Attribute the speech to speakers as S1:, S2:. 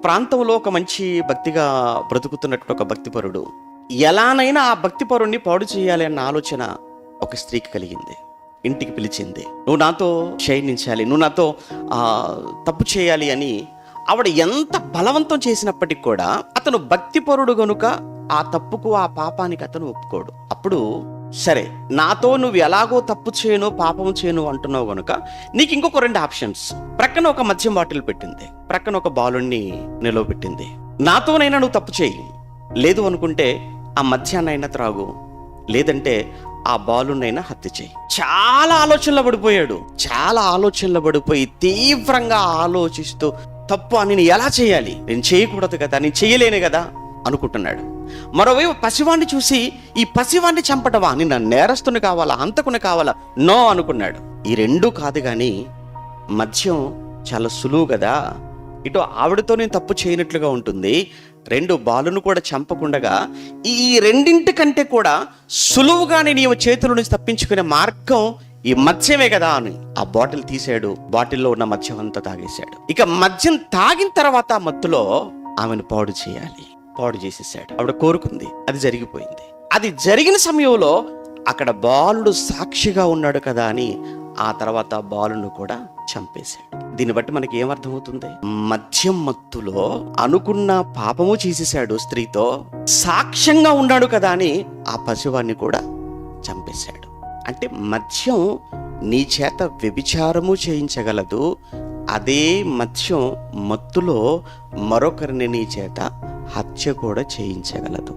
S1: ప్రాంతంలో ఒక మంచి భక్తిగా బ్రతుకుతున్నటువంటి ఒక భక్తిపరుడు ఎలానైనా ఆ భక్తిపరుణ్ణి పాడు చేయాలి అన్న ఆలోచన ఒక స్త్రీకి కలిగింది. ఇంటికి పిలిచింది. నువ్వు నాతో శయనించాలి, నువ్వు నాతో తప్పు చేయాలి అని ఆవిడ ఎంత బలవంతం చేసినప్పటికి కూడా అతను భక్తిపరుడు గనుక ఆ తప్పుకు ఆ పాపానికి అతను ఒప్పుకోడు. అప్పుడు సరే, నాతో నువ్వు ఎలాగో తప్పు చేయను పాపం చేయను అంటున్నావు గనుక నీకు ఇంకొక 2 ఆప్షన్స్. ప్రక్కన ఒక మద్యం బాటిల్ పెట్టింది, ప్రక్కన ఒక బాలుణ్ణి నిలవబెట్టింది. నాతోనైనా నువ్వు తప్పు చేయి, లేదు అనుకుంటే ఆ మద్యాన్నైనా త్రాగు, లేదంటే ఆ బాలునైనా హత్య చేయి. చాలా ఆలోచనలో పడిపోయి తీవ్రంగా ఆలోచిస్తూ తప్పు అని నేను ఎలా చేయాలి, నేను చేయకూడదు కదా, నేను చేయలేను కదా అనుకుంటున్నాడు. మరోవైపు పసివాణ్ణి చూసి ఈ పసివాణ్ణి చంపటమా, నిన్న నేరస్తుని కావాలా, హంతకుని కావాలా, నో అనుకున్నాడు. ఈ 2 కాదు కానీ మద్యం చాలా సులువు కదా, ఇటు ఆవిడతో నేను తప్పు చేయనట్లుగా ఉంటుంది, 2 బాలును కూడా చంపకుండగా ఈ 2 కంటే కూడా సులువుగానే నీవు చేతుల నుంచి తప్పించుకునే మార్గం ఈ మద్యమే కదా అని ఆ బాటిల్ తీసాడు. బాటిల్లో ఉన్న మద్యం అంతా తాగేశాడు. ఇక మద్యం తాగిన తర్వాత ఆ మత్తులో ఆమెను పాడు చేసేసాడు. ఆవిడ కోరుకుంది, అది జరిగిపోయింది. అది జరిగిన సమయంలో అక్కడ బాలుడు సాక్షిగా ఉన్నాడు కదా అని ఆ తర్వాత బాలును కూడా చంపేశాడు. దీన్ని బట్టి మనకి ఏమర్థమవుతుంది? మద్యం మత్తులో అనుకున్న పాపము చేసేశాడు, స్త్రీతో సాక్ష్యంగా ఉన్నాడు కదా అని ఆ పసివాన్ని కూడా చంపేశాడు. అంటే మద్యం నీ చేత వ్యభిచారము చేయించగలదు, అదే మద్యం మత్తులో మరొకరిని నీ చేత హత్య కూడా చేయించగలదు.